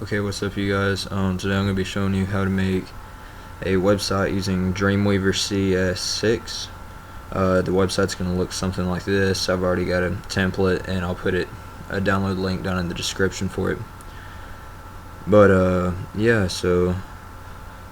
Okay, what's up you guys? Today I'm going to be showing you how to make a website using Dreamweaver CS6. The website's going to look something like this. I've already got a template and I'll put a download link down in the description for it. But yeah, so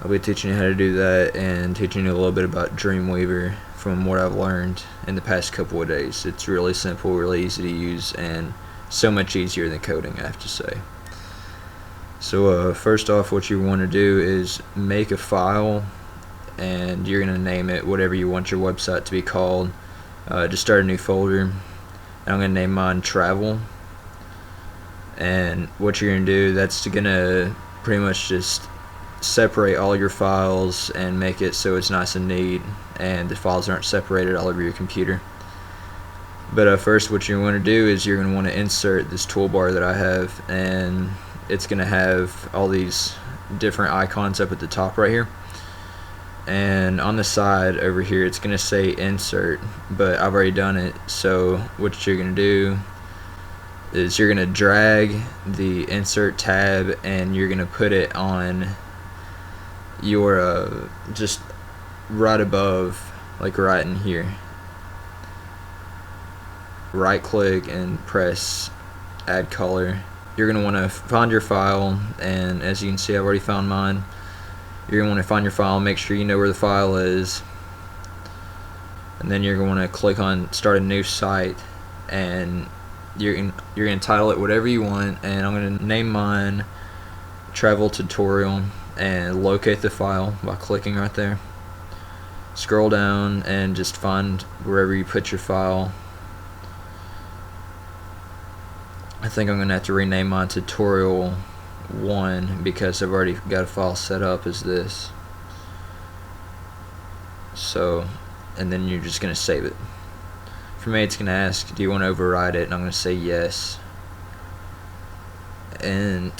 I'll be teaching you how to do that and teaching you a little bit about Dreamweaver from what I've learned in the past couple of days. It's really simple, really easy to use, and so much easier than coding, I have to say. So first off, what you want to do is make a file, and you're going to name it whatever you want your website to be called. Just start a new folder, and I'm going to name mine travel. And what you're going to do, that's going to pretty much just separate all your files and make it so it's nice and neat and the files aren't separated all over your computer. But first, what you want to do is you're going to want to insert this toolbar that I have, and it's going to have all these different icons up at the top right here, and on the side over here it's going to say insert, but I've already done it. So what you're going to do is you're going to drag the insert tab and you're going to put it on your just right above, like right in here. Right click and press add color. You're going to want to find your file, and as you can see I've already found mine. You're going to want to find your file, make sure you know where the file is, and then you're going to want to click on start a new site, and you're going to title it whatever you want, and I'm going to name mine travel tutorial and locate the file by clicking right there. Scroll down and just find wherever you put your file. I think I'm going to have to rename mine tutorial 1 because I've already got a file set up as this. So, and then you're just going to save it. For me, it's going to ask, do you want to override it? And I'm going to say yes. And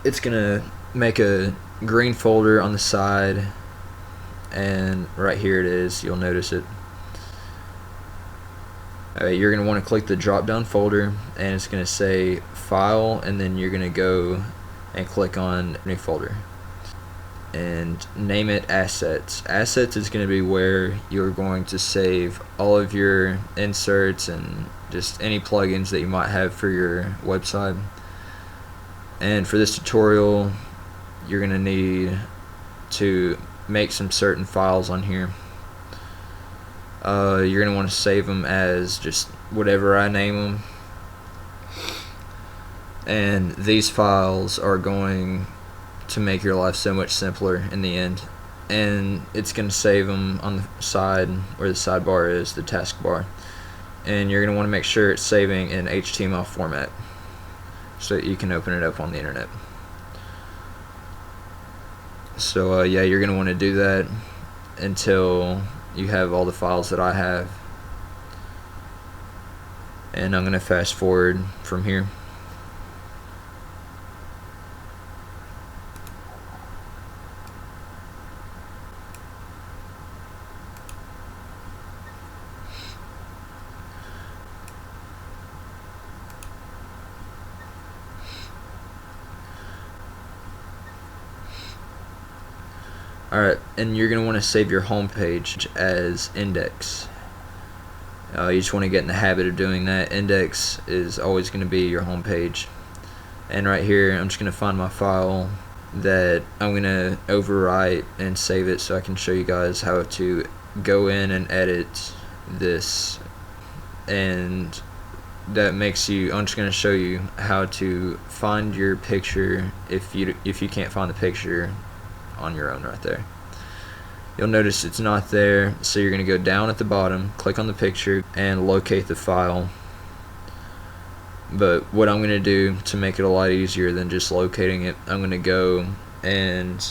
it's going to make a green folder on the side, and right here it is, you'll notice it. You're going to want to click the drop down folder, and it's going to say file, and then you're going to go and click on new folder and name it assets. Assets is going to be where you're going to save all of your inserts and just any plugins that you might have for your website. And for this tutorial you're going to need to make some certain files on here. You're going to want to save them as just whatever I name them, and these files are going to make your life so much simpler in the end. And it's going to save them on the side where the sidebar is, the taskbar, and you're going to want to make sure it's saving in HTML format so that you can open it up on the internet. So yeah, you're going to want to do that until you have all the files that I have, and I'm going to fast forward from here. Alright, and you're going to want to save your home page as index. You just want to get in the habit of doing that. Index is always going to be your home page. And right here I'm just going to find my file that I'm going to overwrite and save it so I can show you guys how to go in and edit this. And that makes you, I'm just going to show you how to find your picture if you can't find the picture on your own right there. You'll notice it's not there, so you're going to go down at the bottom, click on the picture, and locate the file. But what I'm going to do to make it a lot easier than just locating it, I'm going to go and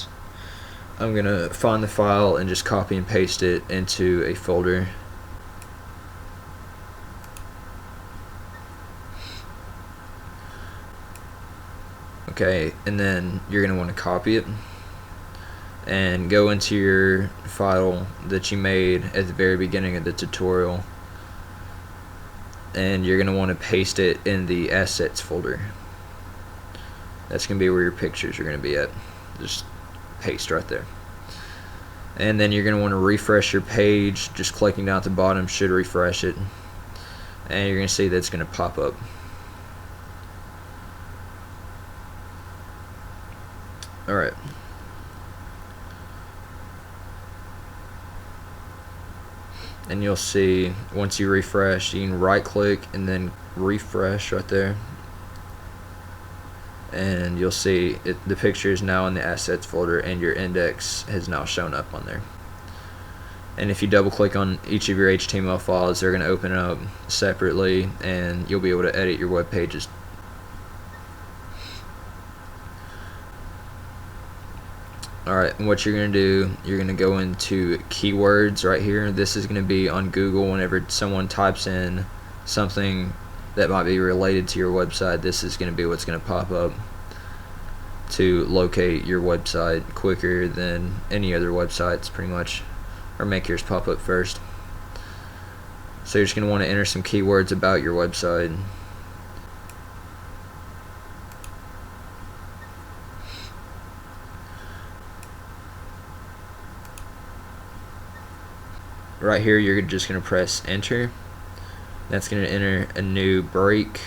I'm going to find the file and just copy and paste it into a folder. Okay, and then you're going to want to copy it and go into your file that you made at the very beginning of the tutorial, and you're going to want to paste it in the assets folder. That's going to be where your pictures are going to be at. Just paste right there. And then you're going to want to refresh your page. Just clicking down at the bottom should refresh it. And you're going to see that's going to pop up. Alright. And you'll see once you refresh, you can right click and then refresh right there. And you'll see the picture is now in the assets folder and your index has now shown up on there. And if you double click on each of your HTML files, they're going to open up separately and you'll be able to edit your web pages. Alright, and what you're going to do, you're going to go into keywords right here. This is going to be on Google whenever someone types in something that might be related to your website. This is going to be what's going to pop up to locate your website quicker than any other websites, pretty much, or make yours pop up first. So you're just going to want to enter some keywords about your website. Right here you're just going to press enter. That's going to enter a new break,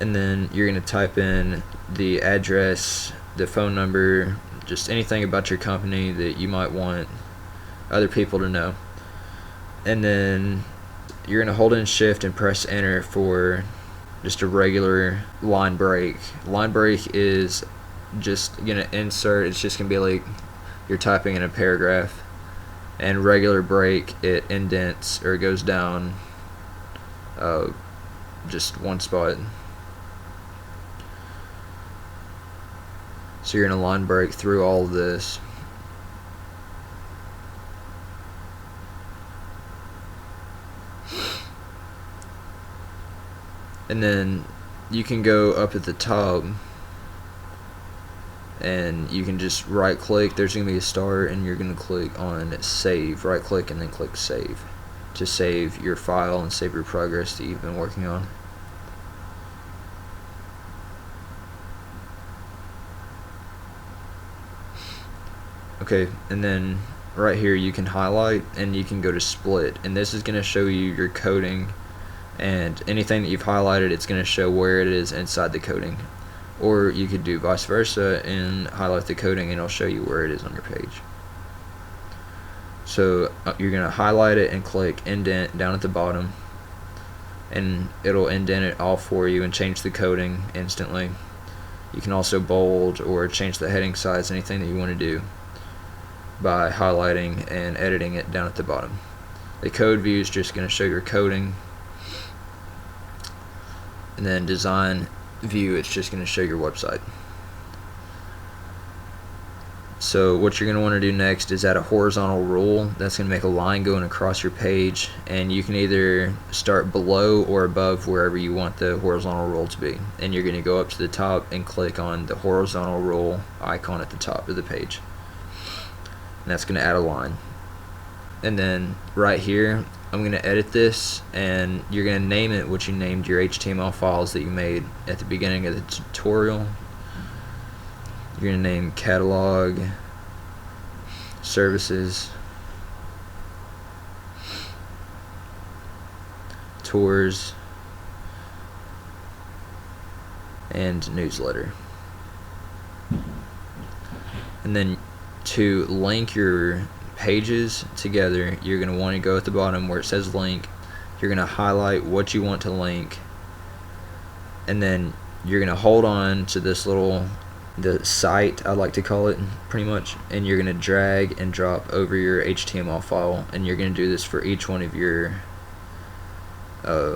and then you're going to type in the address, the phone number, just anything about your company that you might want other people to know. And then you're going to hold in shift and press enter for just a regular line break. Line break is just going to insert, it's just going to be like you're typing in a paragraph. And regular break, it indents or goes down just one spot. So you're going to line break through all of this. And then you can go up at the top and you can just right click. There's going to be a star and you're going to click on save. Right click and then click save to save your file and save your progress that you've been working on. Okay, and then right here you can highlight and you can go to split, and this is going to show you your coding, and anything that you've highlighted, it's going to show where it is inside the coding. Or you could do vice versa and highlight the coding and it'll show you where it is on your page. So you're going to highlight it and click indent down at the bottom, and it'll indent it all for you and change the coding instantly. You can also bold or change the heading size, anything that you want to do, by highlighting and editing it down at the bottom. The code view is just going to show your coding, and then design view, it's just going to show your website. So what you're going to want to do next is add a horizontal rule. That's going to make a line going across your page, and you can either start below or above wherever you want the horizontal rule to be. And you're going to go up to the top and click on the horizontal rule icon at the top of the page, and that's going to add a line. And then right here I'm going to edit this, and you're going to name it what you named your HTML files that you made at the beginning of the tutorial. You're going to name catalog, services, tours, and newsletter. And then to link your pages together, you're going to want to go at the bottom where it says link. You're going to highlight what you want to link, and then you're going to hold on to this the site, I like to call it, pretty much, and you're going to drag and drop over your HTML file, and you're going to do this for each one of your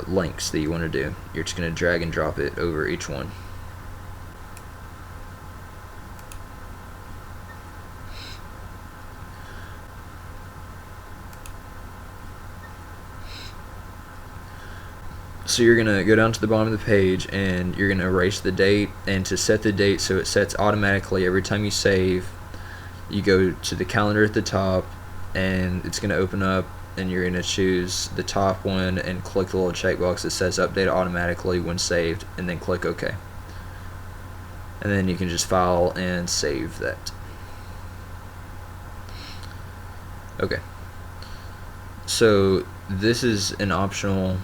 links that you want to do. You're just going to drag and drop it over each one. So you're going to go down to the bottom of the page and you're going to erase the date, and to set the date so it sets automatically every time you save, you go to the calendar at the top and it's going to open up, and you're going to choose the top one and click the little checkbox that says update automatically when saved, and then click OK. and then you can just file and save that. Okay, so this is an optional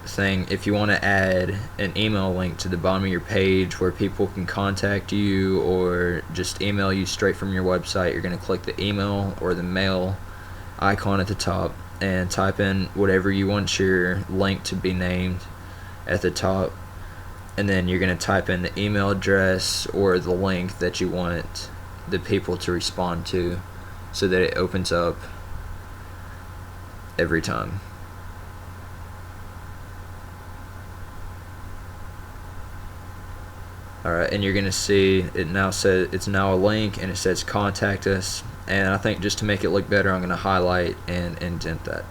thing. If you want to add an email link to the bottom of your page where people can contact you or just email you straight from your website, you're going to click the email or the mail icon at the top and type in whatever you want your link to be named at the top, and then you're going to type in the email address or the link that you want the people to respond to so that it opens up every time. Alright, and you're going to see it now says it's now a link and it says contact us, and I think just to make it look better I'm going to highlight and indent that.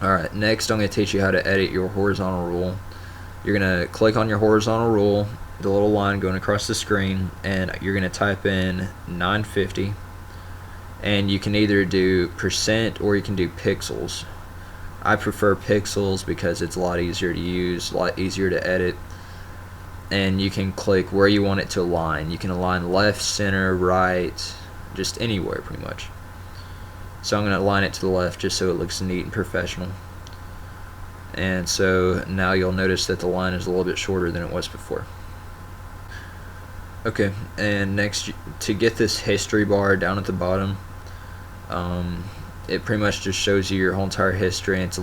Alright, next I'm going to teach you how to edit your horizontal rule. You're going to click on your horizontal rule, the little line going across the screen, and you're going to type in 950, and you can either do percent or you can do pixels. I prefer pixels because it's a lot easier to use, a lot easier to edit, and you can click where you want it to align. You can align left, center, right, just anywhere pretty much. So I'm going to align it to the left just so it looks neat and professional. And so now you'll notice that the line is a little bit shorter than it was before. Okay, and next, to get this history bar down at the bottom, it pretty much just shows you your whole entire history, and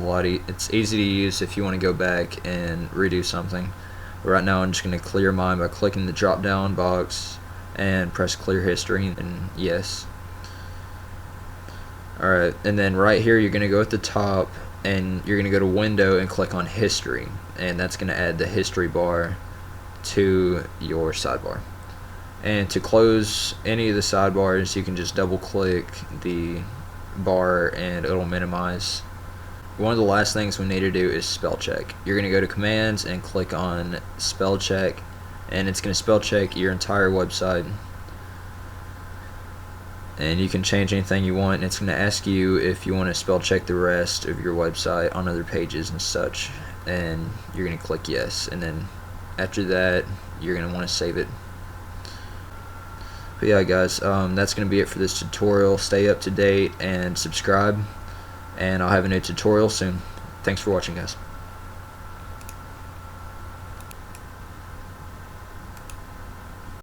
it's easy to use if you want to go back and redo something. But right now I'm just going to clear mine by clicking the drop down box and press clear history and yes. Alright, and then right here you're going to go at the top and you're going to go to window and click on history, and that's going to add the history bar to your sidebar. And to close any of the sidebars you can just double click the bar and it'll minimize. One of the last things we need to do is spell check. You're going to go to commands and click on spell check, and it's going to spell check your entire website, and you can change anything you want, and it's going to ask you if you want to spell check the rest of your website on other pages and such, and you're going to click yes, and then after that you're going to want to save it. But yeah guys, that's going to be it for this tutorial. Stay up to date and subscribe, and I'll have a new tutorial soon. Thanks for watching guys.